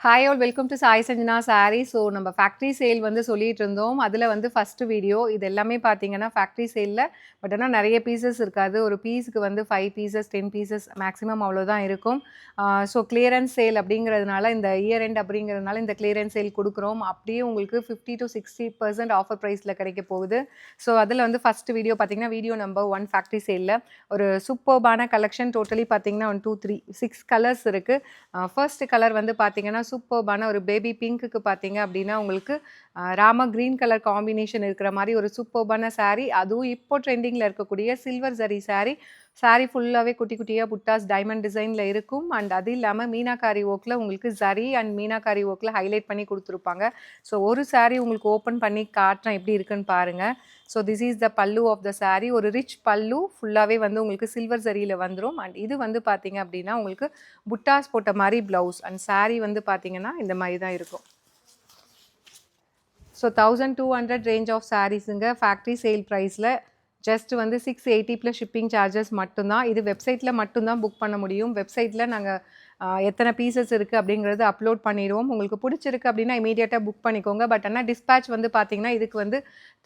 Hi all welcome to Sai Sanjana sorry. So நம்ம factory sale வந்து சொல்லிட்டு இருந்தோம். அதில் வந்து ஃபஸ்ட்டு வீடியோ இது எல்லாமே பார்த்தீங்கன்னா ஃபேக்ட்ரி சேலில். பட் ஆனால் நிறைய பீசஸ் இருக்காது. ஒரு பீஸுக்கு வந்து 5 பீசஸ் 10 பீசஸ் மேக்ஸிமம் அவ்வளோதான் இருக்கும். ஸோ கிளியரன்ஸ் சேல் அப்படிங்கிறதுனால இந்த இயர் எண்ட் அப்படிங்கிறதுனால இந்த கிளியரன்ஸ் சேல் கொடுக்குறோம். அப்படியே உங்களுக்கு 50 to 60% ஆஃபர் ப்ரைஸில் கிடைக்க போகுது. ஸோ அதில் வந்து ஃபஸ்ட்டு வீடியோ பார்த்தீங்கன்னா வீடியோ நம்பர் 1 ஃபேக்ட்ரி சேலில் ஒரு சூப்பர்பான கலெக்ஷன். டோட்டலி பார்த்தீங்கன்னா 1 2 3 6 கலர்ஸ் இருக்குது. ஃபர்ஸ்ட் கலர் வந்து பார்த்தீங்கன்னா சூப்பர்பான ஒரு பேபி பிங்க்குக்கு பார்த்தீங்க அப்படின்னா உங்களுக்கு ராம க்ரீன் கலர் காம்பினேஷன் இருக்கிற மாதிரி ஒரு சூப்பர்பான சாரீ. அதுவும் இப்போ ட்ரெண்டிங்கில் இருக்கக்கூடிய சில்வர் ஜரி சாரீ ஃபுல்லாகவே குட்டி குட்டியாக புட்டாஸ் டைமண்ட் டிசைனில் இருக்கும். அண்ட் அது இல்லாமல் மீனாக்காரி ஒர்க்கில் உங்களுக்கு ஜரி அண்ட் மீனாக்காரி ஒர்க்கில் ஹைலைட் பண்ணி கொடுத்துருப்பாங்க. ஸோ ஒரு சாரீ உங்களுக்கு ஓப்பன் பண்ணி காட்டுறேன் எப்படி இருக்குன்னு பாருங்கள். ஸோ திஸ் இஸ் த பல்லு ஆஃப் த சாரீ. ஒரு ரிச் பல்லு ஃபுல்லாகவே வந்து உங்களுக்கு சில்வர் ஜரியில் வந்துடும். அண்ட் இது வந்து பார்த்தீங்க அப்படின்னா உங்களுக்கு புட்டாஸ் போட்ட மாதிரி ப்ளவுஸ். அண்ட் சாரீ வந்து பார்த்தீங்கன்னா இந்த மாதிரி தான் இருக்கும். ஸோ 1200 ரேஞ்ச் ஆஃப் சாரீஸுங்க ஃபேக்ட்ரி சேல் ப்ரைஸில். ஜஸ்ட் வந்து 680 ப்ளஸ் ஷிப்பிங் சார்ஜஸ் மட்டும்தான். இது வெப்சைட்டில் மட்டும்தான் புக் பண்ண முடியும். வெப்சைட்டில் நாங்கள் எத்தனை பீசஸ் இருக்குது அப்படிங்கிறது அப்லோட் பண்ணிடுவோம். உங்களுக்கு பிடிச்சிருக்கு அப்படின்னா இமீடியட்டாக புக் பண்ணிக்கோங்க. பட் ஆனால் டிஸ்பேச் வந்து பார்த்தீங்கன்னா இதுக்கு வந்து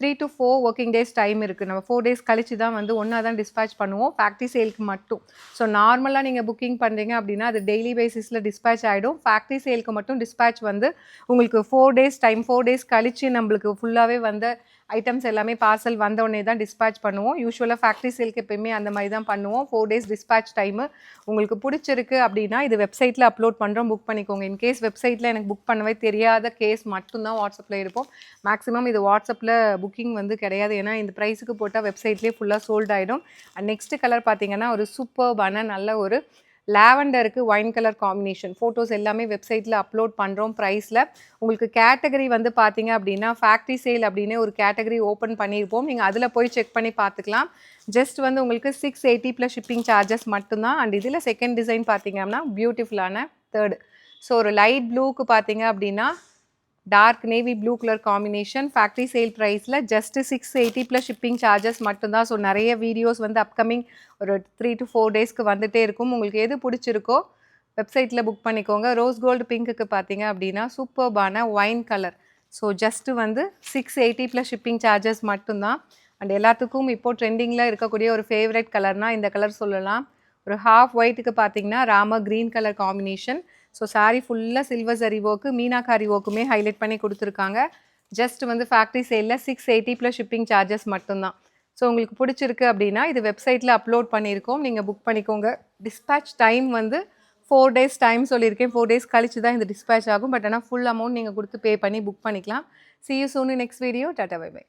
3 to 4 ஒர்க்கிங் டேஸ் டைம் இருக்குது. நம்ம 4 டேஸ் கழிச்சு தான் வந்து ஒன்றா தான் டிஸ்பேச் பண்ணுவோம் ஃபேக்ட்ரி சேலுக்கு மட்டும். ஸோ நார்மலாக நீங்கள் புக்கிங் பண்ணுறீங்க அப்படின்னா அது டெய்லி பேசிஸில் டிஸ்பேச் ஆகிடும். ஃபேக்ட்ரி சேலுக்கு மட்டும் டிஸ்பேச் வந்து உங்களுக்கு 4 டேஸ் டைம். 4 டேஸ் கழிச்சு நம்மளுக்கு ஃபுல்லாகவே வந்து ஐட்டம்ஸ் எல்லாமே பார்சல் வந்தோடனே தான் டிஸ்பேச் பண்ணுவோம். யூஸ்வலாக ஃபேக்ட்ரி சேலுக்கு எப்பயுமே அந்த மாதிரி தான் பண்ணுவோம். 4 டேஸ் டிஸ்பேச் டைமு. உங்களுக்கு பிடிச்சிருக்கு அப்படின்னா இது வெப்சைட்டில் அப்லோட் பண்ணுறோம், புக் பண்ணிக்கோங்க. இன்கேஸ் வெப்சைட்டில் எனக்கு புக் பண்ணவே தெரியாத கேஸ் மட்டும்தான் வாட்ஸ்அப்பில் இருப்போம். மேக்ஸிமம் இது வாட்ஸ்அப்பில் புக்கிங் வந்து கிடையாது. ஏன்னா இந்த ப்ரைஸுக்கு போட்டால் வெப்சைட்லேயே ஃபுல்லாக சோல்ட் ஆகிடும். அண்ட் நெக்ஸ்ட் கலர் பார்த்தீங்கன்னா ஒரு சூப்பர்பான நல்ல ஒரு லாவெண்டருக்கு ஒயின் கலர் காம்பினேஷன். ஃபோட்டோஸ் எல்லாமே வெப்சைட்டில் அப்லோட் பண்ணுறோம் ப்ரைஸில். உங்களுக்கு கேட்டகரி வந்து பார்த்தீங்க அப்படின்னா ஃபேக்ட்ரி சேல் அப்படின்னு ஒரு கேட்டகரி ஓப்பன் பண்ணியிருப்போம். நீங்கள் அதில் போய் செக் பண்ணி பார்த்துக்கலாம். ஜஸ்ட் வந்து உங்களுக்கு 680 ப்ளஸ் ஷிப்பிங் சார்ஜஸ் மட்டும்தான். அண்ட் இதில் செகண்ட் டிசைன் பார்த்தீங்க அப்படின்னா பியூட்டிஃபுல்லான தேர்டு. ஸோ ஒரு லைட் ப்ளூக்கு பார்த்தீங்க அப்படின்னா dark navy blue colour combination. Factory sale ப்ரைஸில் ஜஸ்ட் 680 ப்ளஸ் ஷிப்பிங் சார்ஜஸ் மட்டும்தான். ஸோ நிறைய வீடியோஸ் வந்து அப்கமிங் ஒரு 3 to 4 டேஸ்க்கு வந்துகிட்டே இருக்கும். உங்களுக்கு எது பிடிச்சிருக்கோ வெப்சைட்டில் புக் பண்ணிக்கோங்க. ரோஸ் கோல்டு பிங்க்குக்கு பார்த்தீங்க அப்படின்னா சூப்பர்பான ஒயின் கலர். ஸோ ஜஸ்ட்டு வந்து 680 ப்ளஸ் ஷிப்பிங் சார்ஜஸ் மட்டும்தான். அண்ட் எல்லாத்துக்கும் இப்போது ட்ரெண்டிங்கில் இருக்கக்கூடிய ஒரு ஃபேவரட் கலர்னால் இந்த கலர் சொல்லலாம். ஒரு ஹாஃப் ஒயிட்டுக்கு பார்த்தீங்கன்னா ராம green colour combination. So saree ஃபுல்லாக சில்வர் ஜரி ஒர்க்கு மீனாக்காரி ஒர்க்குமே ஹைலைட் பண்ணி கொடுத்துருக்காங்க. ஜஸ்ட் வந்து ஃபேக்ட்ரி சேலில் 680 ப்ளஸ் ஷிப்பிங் சார்ஜஸ் மட்டும்தான். ஸோ உங்களுக்கு பிடிச்சிருக்கு அப்படின்னா இது வெப்சைட்டில் அப்லோட் பண்ணியிருக்கோம், நீங்கள் புக் பண்ணிக்கோங்க. டிஸ்பேச் டைம் வந்து 4 டேஸ் டைம் சொல்லியிருக்கேன். 4 டேஸ் கழிச்சு தான் இந்த டிஸ்பேச் ஆகும். பட் ஆனால் ஃபுல் அமௌண்ட் நீங்கள் கொடுத்து பே பண்ணி புக் பண்ணிக்கலாம். See you soon in next video. Tata bye bye.